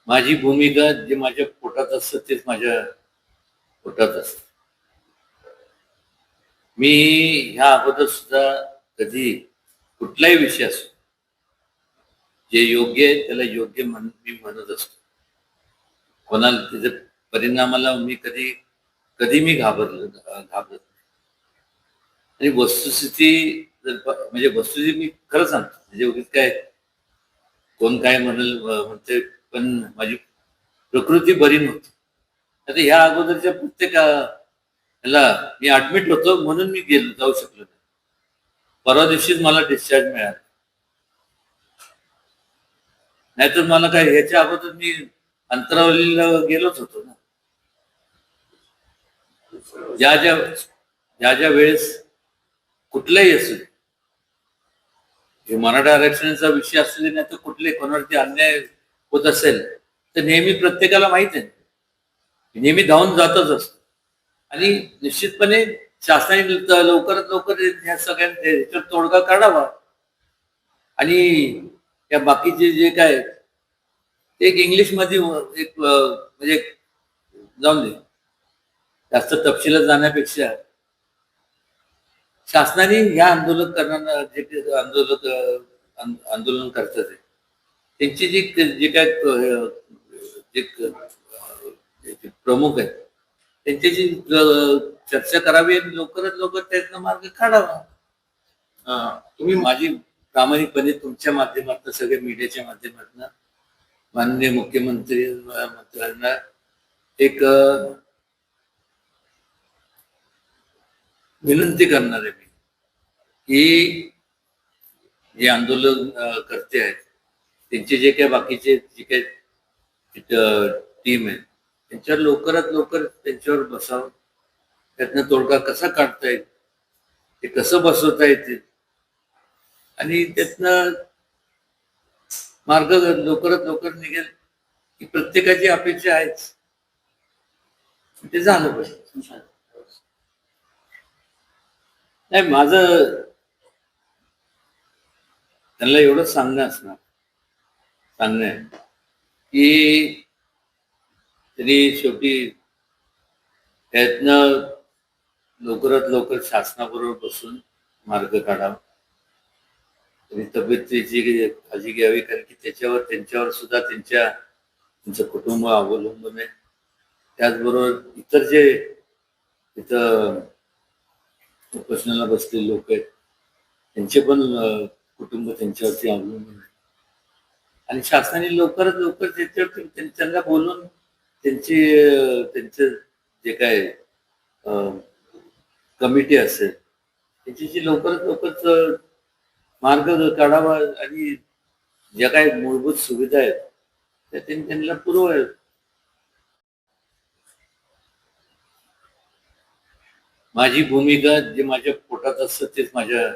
माझी भूमिका जे माझ्या पोटात असतं तेच माझ्या पोटात असतं. मी ह्या अगोदर सुद्धा कधी कुठलाही विषय असो, जे योग्य आहे त्याला योग्य मी म्हणत असतो. कोणाला त्याच्या परिणामाला मी कधी कधी मी घाबरत नाही. आणि वस्तुस्थिती म्हणजे वस्तुस्थिती मी खरं सांगतो, म्हणजे उगीच काय कोण काय म्हणते, पण माझी प्रकृती बरी नव्हती. आता ह्या अगोदरच्या प्रत्येक ह्याला मी ऍडमिट होतो म्हणून मी जाऊ शकलो नाही. परवा दिवशीच मला डिस्चार्ज मिळाला. नाहीतर मला काय ह्याच्या अगोदर मी अंतरावलीला गेलोच होतो ना. ज्या ज्या ज्या ज्या वेळेस कुठलाही असू दे, हे मराठा आरक्षणाचा विषय असू दे, नाही तर कुठले कोणावरती अन्याय होत असेल तर नेहमी प्रत्येकाला माहित आहे, नेहमी धावून जातच असतो. आणि निश्चितपणे शासनाने लवकरात लवकर ह्या सगळ्या तोडगा काढावा. आणि या बाकीचे जे काय ते एक इंग्लिश मध्ये एक म्हणजे जाऊन दे, जास्त तपशिलात जाण्यापेक्षा शासनाने ह्या आंदोलन करणारा जे आंदोलन करतात त्यांची जी जे काय जे प्रमुख आहेत त्यांच्याशी चर्चा करावी आणि लवकरात लवकर त्यातनं मार्ग काढावा. तुम्ही माझी प्रामाणिकपणे तुमच्या माध्यमातून सगळ्या मीडियाच्या माध्यमातून माननीय मुख्यमंत्री मंत्र्यांना एक विनंती करणार आहे मी की जे आंदोलन करते आहेत त्यांचे जे काही बाकीचे जे काही टीम आहे त्यांच्यावर लवकरात लवकर त्यांच्यावर बसावं, त्यातनं तोडगा कसा काढता येईल, ते कसं बसवता येते आणि त्यातनं मार्ग लवकरात लवकर निघेल ही प्रत्येकाची अपेक्षा आहेच. ते झालं पाहिजे. नाही, माझं त्यांना एवढंच सांगणं आहे की तरी शेवटी त्यातनं लवकरात लवकर शासनाबरोबर बसून मार्ग काढावा. तरी तब्येतीची काळजी घ्यावी, कारण की त्यांच्यावर सुद्धा त्यांचं कुटुंब अवलंबून आहे. त्याचबरोबर इतर जे तिथं उपोषणाला बसलेले लोक आहेत त्यांचे पण कुटुंब त्यांच्यावरती अवलंबून आहे. आणि शासनाने लवकरात लवकर त्याच्यावरती त्यांना बोलून त्यांचं जे काय कमिटी असेल त्याची लवकरात लवकर मार्ग काढावा आणि ज्या काही मूलभूत सुविधा आहेत त्या त्यांना पुरवाव्यात. माझी भूमिका जे माझ्या पोटात असतं तेच माझ्या